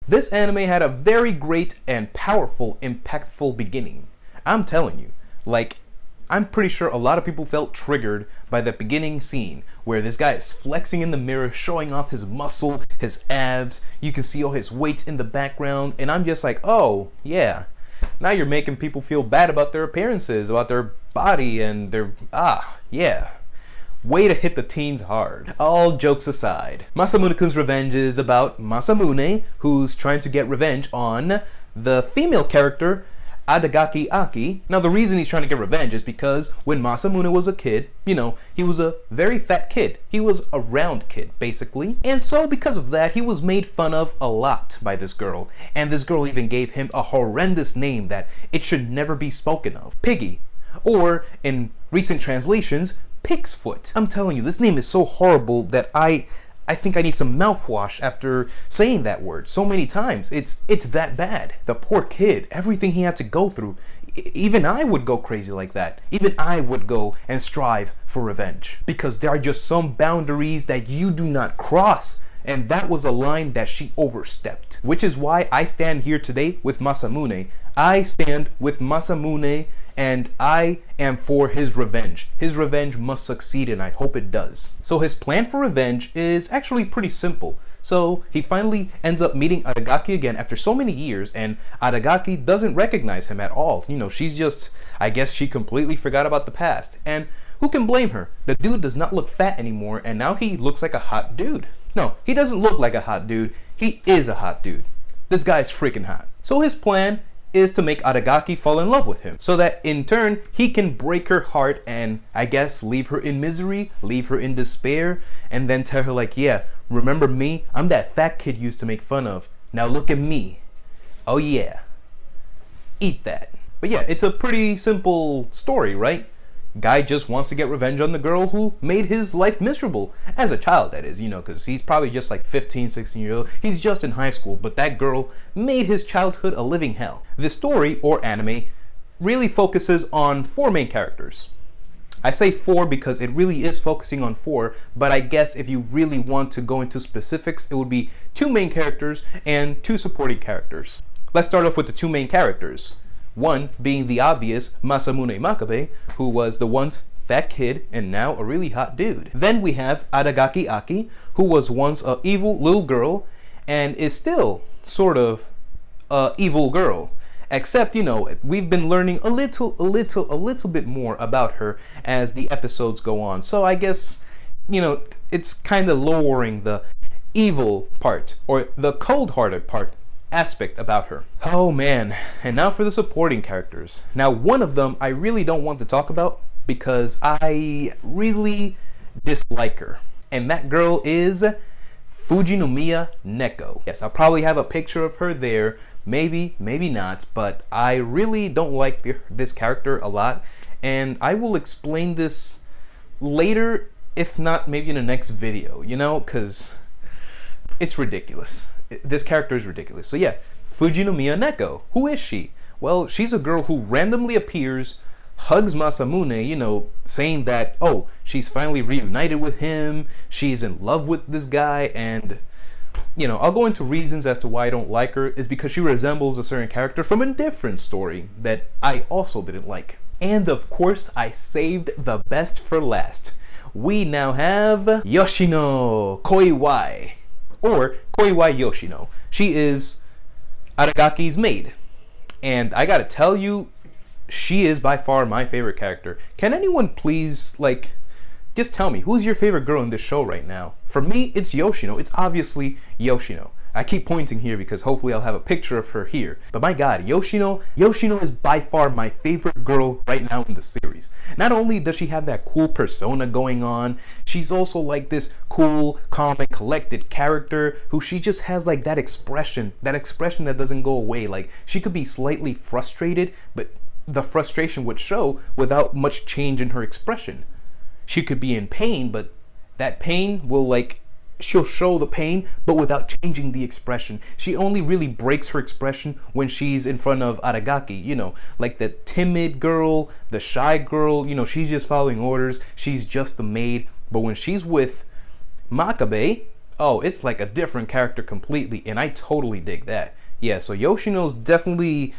This anime had a very great and powerful, impactful beginning. I'm telling you, like, I'm pretty sure a lot of people felt triggered by that beginning scene where this guy is flexing in the mirror, showing off his muscle, his abs. You can see all his weights in the background, and I'm just like, oh, yeah. Now you're making people feel bad about their appearances, about their body, and their, yeah. Way to hit the teens hard. All jokes aside, Masamune-kun's revenge is about Masamune, who's trying to get revenge on the female character, Adagaki Aki. Now the reason he's trying to get revenge is because when Masamune was a kid, he was a very fat kid. He was a round kid, basically. And so because of that, he was made fun of a lot by this girl. And this girl even gave him a horrendous name that it should never be spoken of. Piggy. Or, in recent translations, Pig's Foot. I'm telling you, this name is so horrible that I think I need some mouthwash after saying that word so many times. It's that bad. The poor kid, everything he had to go through. Even I would go crazy like that. Even I would go and strive for revenge. Because there are just some boundaries that you do not cross. And that was a line that she overstepped. Which is why I stand here today with Masamune. I stand with Masamune, and I am for his revenge. His revenge must succeed, and I hope it does. So his plan for revenge is actually pretty simple. So he finally ends up meeting Adagaki again after so many years, and Adagaki doesn't recognize him at all. She's just, I guess she completely forgot about the past. And who can blame her? The dude does not look fat anymore, and now he looks like a hot dude. No, he doesn't look like a hot dude. He is a hot dude. This guy's freaking hot. So his plan is to make Adagaki fall in love with him, so that in turn he can break her heart and I guess leave her in misery, leave her in despair, and then tell her like, yeah, remember me? I'm that fat kid you used to make fun of. Now look at me. Oh yeah. Eat that. But yeah, it's a pretty simple story, right? Guy just wants to get revenge on the girl who made his life miserable. As a child, that is, because he's probably just like 15, 16 years old. He's just in high school, but that girl made his childhood a living hell. This story, or anime, really focuses on 4 main characters. I say 4 because it really is focusing on 4, but I guess if you really want to go into specifics, it would be 2 main characters and 2 supporting characters. Let's start off with the 2 main characters. One being the obvious Masamune Makabe, who was the once fat kid and now a really hot dude. Then we have Adagaki Aki, who was once a evil little girl and is still sort of a evil girl. Except, we've been learning a little bit more about her as the episodes go on. So I guess, it's kind of lowering the evil part or the cold-hearted part aspect about her. Oh man, and now for the supporting characters. Now one of them I really don't want to talk about because I really dislike her. And that girl is Fujinomiya Neko. Yes, I'll probably have a picture of her there. Maybe, maybe not, but I really don't like this character a lot. And I will explain this later, if not maybe in the next video, because it's ridiculous. This character is ridiculous. So yeah, Fujinomiya Neko. Who is she? Well, she's a girl who randomly appears, hugs Masamune, saying that, oh, she's finally reunited with him, she's in love with this guy, and, I'll go into reasons as to why I don't like her, is because she resembles a certain character from a different story that I also didn't like. And of course, I saved the best for last. We now have Yoshino Koiwai. Or Koiwai Yoshino. She is Adagaki's maid. And I gotta tell you, she is by far my favorite character. Can anyone please, just tell me, who's your favorite girl in this show right now? For me, it's Yoshino. It's obviously Yoshino. I keep pointing here because hopefully I'll have a picture of her here. But my god, Yoshino is by far my favorite girl right now in the series. Not only does she have that cool persona going on, she's also like this cool, calm, and collected character who she just has that expression that doesn't go away. She could be slightly frustrated, but the frustration would show without much change in her expression. She could be in pain, but that pain will she'll show the pain, but without changing the expression. She only really breaks her expression when she's in front of Aragaki, like the timid girl, the shy girl, she's just following orders. She's just the maid. But when she's with Makabe, oh, it's like a different character completely, and I totally dig that. Yeah, so Yoshino's definitely,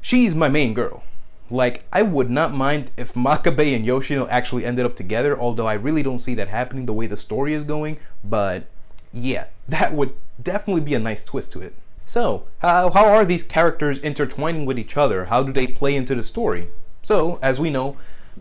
she's my main girl. Like, I would not mind if Makabe and Yoshino actually ended up together, although I really don't see that happening the way the story is going, but yeah, that would definitely be a nice twist to it. So, how are these characters intertwining with each other? How do they play into the story? So, as we know,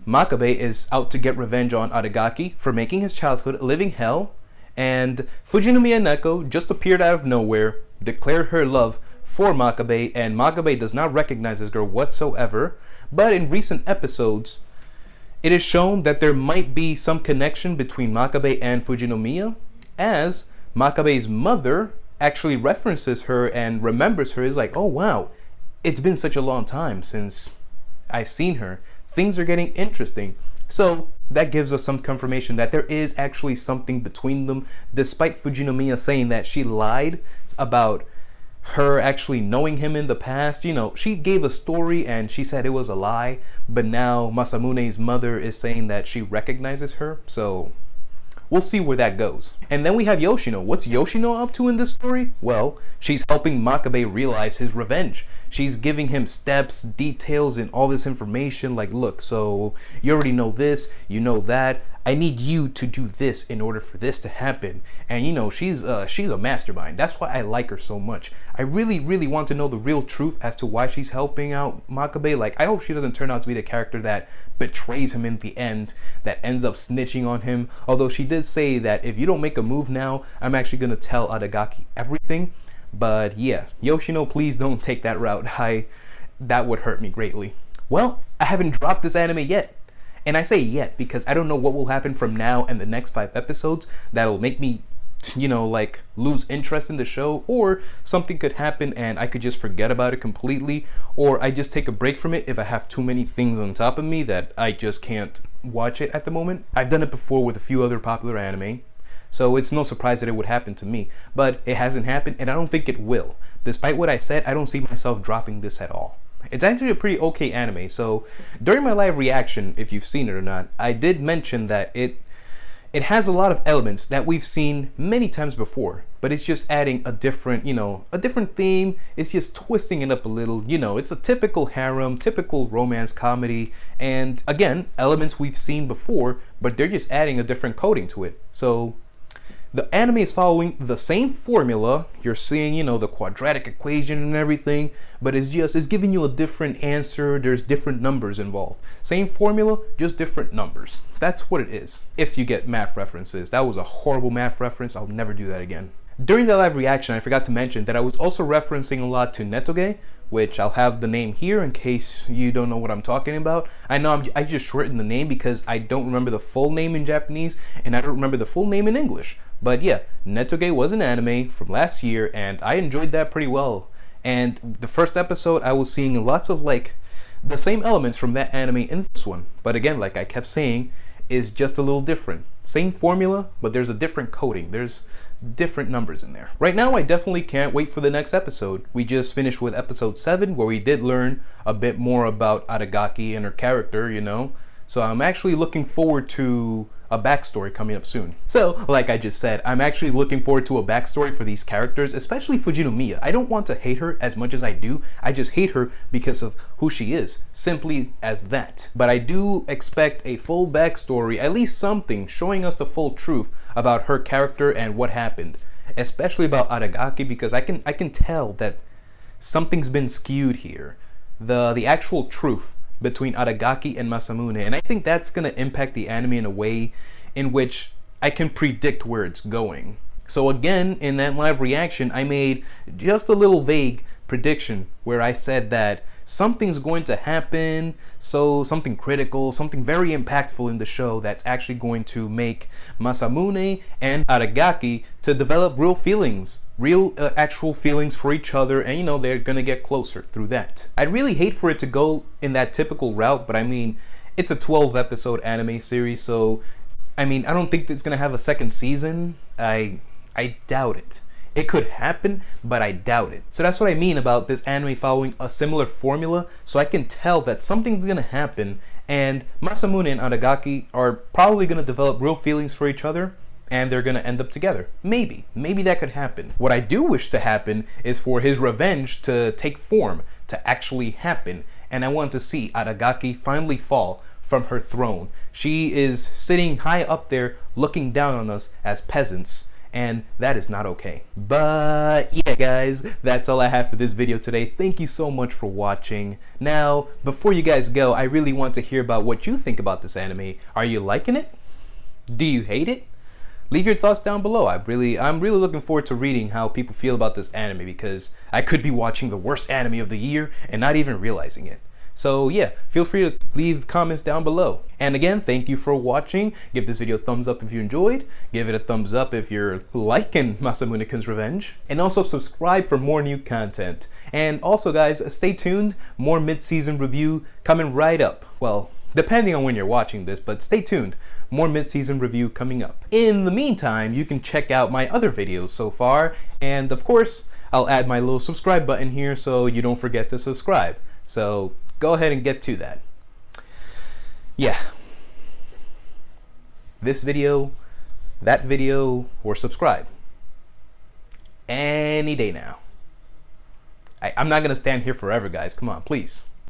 Makabe is out to get revenge on Aragaki for making his childhood a living hell, and Fujinomiya Neko just appeared out of nowhere, declared her love for Makabe, and Makabe does not recognize this girl whatsoever. But in recent episodes, it is shown that there might be some connection between Makabe and Fujinomiya, as Makabe's mother actually references her and remembers her. Is like, oh wow, it's been such a long time since I've seen her. Things are getting interesting. So that gives us some confirmation that there is actually something between them, despite Fujinomiya saying that she lied about her actually knowing him in the past. You know, she gave a story and she said it was a lie, but now Masamune's mother is saying that she recognizes her. So we'll see where that goes. And then we have Yoshino. What's Yoshino up to in this story? Well, she's helping Makabe realize his revenge. She's giving him steps, details, and all this information. Like, look, so you already know this, you know that. I need you to do this in order for this to happen. And you know, she's a mastermind. That's why I like her so much. I really, really want to know the real truth as to why she's helping out Makabe. Like, I hope she doesn't turn out to be the character that betrays him in the end, that ends up snitching on him. Although she did say that if you don't make a move now, I'm actually gonna tell Aragaki everything. But yeah, Yoshino, please don't take that route. That would hurt me greatly. Well, I haven't dropped this anime yet. And I say yet because I don't know what will happen from now and the next 5 episodes that'll make me, you know, like lose interest in the show, or something could happen and I could just forget about it completely, or I just take a break from it if I have too many things on top of me that I just can't watch it at the moment. I've done it before with a few other popular anime, so it's no surprise that it would happen to me, but it hasn't happened and I don't think it will. Despite what I said, I don't see myself dropping this at all. It's actually a pretty okay anime. So during my live reaction, if you've seen it or not, I did mention that it has a lot of elements that we've seen many times before, but it's just adding a different, a different theme. It's just twisting it up a little. It's a typical harem, typical romance comedy, and again, elements we've seen before, but they're just adding a different coating to it. So the anime is following the same formula. You're seeing, the quadratic equation and everything, but it's giving you a different answer. There's different numbers involved. Same formula, just different numbers. That's what it is. If you get math references. That was a horrible math reference. I'll never do that again. During the live reaction, I forgot to mention that I was also referencing a lot to Netoge, which I'll have the name here in case you don't know what I'm talking about. I know I just shortened the name because I don't remember the full name in Japanese and I don't remember the full name in English. But yeah, Netoge was an anime from last year and I enjoyed that pretty well. And the first episode, I was seeing lots of the same elements from that anime in this one. But again, like I kept saying, is just a little different. Same formula, but there's a different coding. There's different numbers in there. Right now, I definitely can't wait for the next episode. We just finished with episode 7, where we did learn a bit more about Aragaki and her character, So I'm actually looking forward to a backstory coming up soon. So, like I just said, I'm actually looking forward to a backstory for these characters, especially Fujinomiya. I don't want to hate her as much as I do. I just hate her because of who she is, simply as that. But I do expect a full backstory, at least something, showing us the full truth about her character and what happened. Especially about Aragaki, because I can tell that something's been skewed here. The actual truth between Aragaki and Masamune, and I think that's going to impact the anime in a way in which I can predict where it's going. So again, in that live reaction, I made just a little vague prediction where I said that something's going to happen, so something critical, something very impactful in the show that's actually going to make Masamune and Aragaki to develop real feelings, actual feelings for each other, and they're gonna get closer through that. I'd really hate for it to go in that typical route, but I mean, it's a 12 episode anime series, so I mean, I don't think it's gonna have a second season. I doubt it. It could happen, but I doubt it. So that's what I mean about this anime following a similar formula, so I can tell that something's gonna happen, and Masamune and Aragaki are probably gonna develop real feelings for each other, and they're gonna end up together. Maybe that could happen. What I do wish to happen is for his revenge to take form, to actually happen, and I want to see Aragaki finally fall from her throne. She is sitting high up there looking down on us as peasants, and that is not okay. But yeah, guys, that's all I have for this video today. Thank you so much for watching. Now, before you guys go, I really want to hear about what you think about this anime. Are you liking it? Do you hate it? Leave your thoughts down below. I'm really looking forward to reading how people feel about this anime, because I could be watching the worst anime of the year and not even realizing it. So yeah, feel free to leave comments down below. And again, thank you for watching. Give this video a thumbs up if you enjoyed. Give it a thumbs up if you're liking Masamune-kun's Revenge. And also subscribe for more new content. And also guys, stay tuned. More mid-season review coming right up. Well, depending on when you're watching this, but stay tuned. More mid-season review coming up. In the meantime, you can check out my other videos so far, and of course, I'll add my little subscribe button here so you don't forget to subscribe. So go ahead and get to that. Yeah. This video, that video, or subscribe. Any day now. I'm not gonna stand here forever, guys. Come on, please.